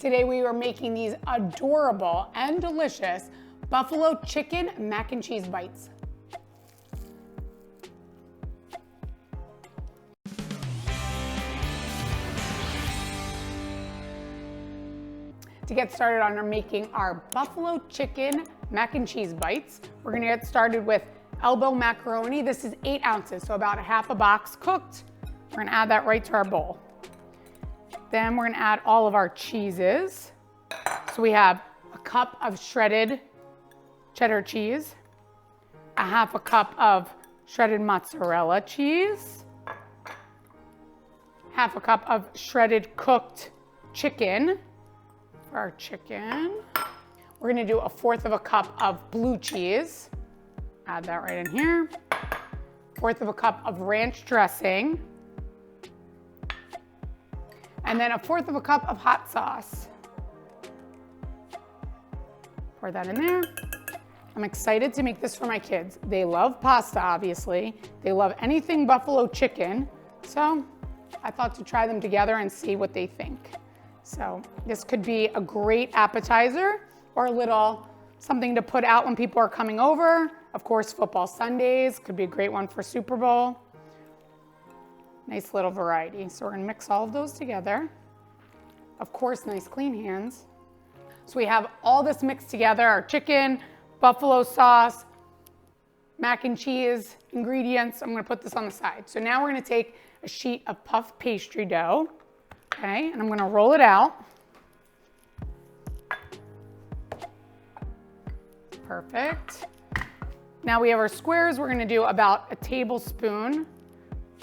Today we are making these adorable and delicious buffalo chicken mac and cheese bites. To get started on making our buffalo chicken mac and cheese bites, we're gonna get started with elbow macaroni. This is 8 ounces, so about half a box cooked. We're gonna add that right to our bowl. Then we're gonna add all of our cheeses. So we have a cup of shredded cheddar cheese, a half a cup of shredded mozzarella cheese, half a cup of shredded cooked chicken for our chicken. We're gonna do 1/4 of a cup of blue cheese. Add that right in here. 1/4 of a cup of ranch dressing. And then 1/4 of a cup of hot sauce. Pour that in there. I'm excited to make this for my kids. They love pasta, obviously. They love anything buffalo chicken. So I thought to try them together and see what they think. So this could be a great appetizer or a little something to put out when people are coming over. Of course, football Sundays could be a great one for Super Bowl. Nice little variety. So we're gonna mix all of those together. Of course, nice clean hands. So we have all this mixed together, our chicken, buffalo sauce, mac and cheese ingredients. I'm gonna put this on the side. So now we're gonna take a sheet of puff pastry dough, okay? And I'm gonna roll it out. Perfect. Now we have our squares. We're gonna do about a tablespoon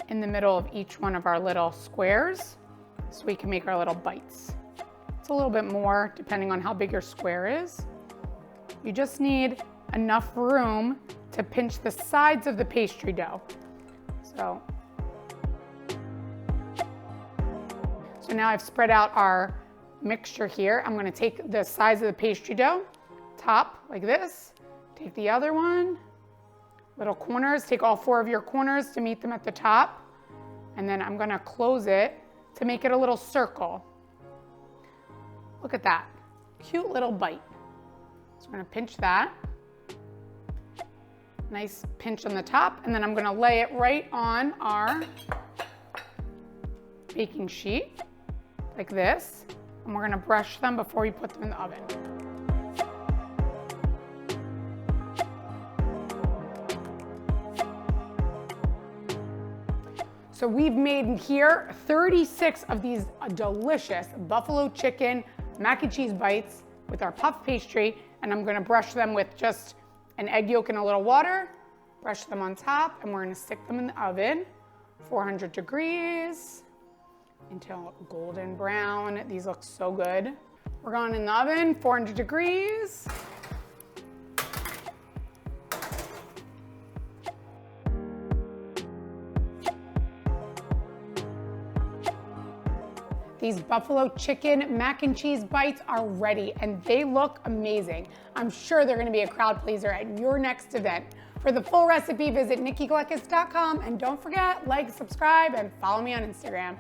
in the middle of each one of our little squares so we can make our little bites. It's a little bit more depending on how big your square is. You just need enough room to pinch the sides of the pastry dough. So now I've spread out our mixture here. I'm gonna take the size of the pastry dough, top like this, take the other one, little corners, take all 4 of your corners to meet them at the top. And then I'm gonna close it to make it a little circle. Look at that, cute little bite. So I'm gonna pinch that. Nice pinch on the top, and then I'm gonna lay it right on our baking sheet, like this. And we're gonna brush them before we put them in the oven. So we've made here 36 of these delicious buffalo chicken mac and cheese bites with our puff pastry, and I'm gonna brush them with just an egg yolk and a little water, brush them on top, and we're gonna stick them in the oven, 400 degrees, until golden brown. These look so good. We're going in the oven, 400 degrees. These buffalo chicken mac and cheese bites are ready and they look amazing. I'm sure they're gonna be a crowd pleaser at your next event. For the full recipe, visit nikkigleckis.com, and don't forget, like, subscribe, and follow me on Instagram.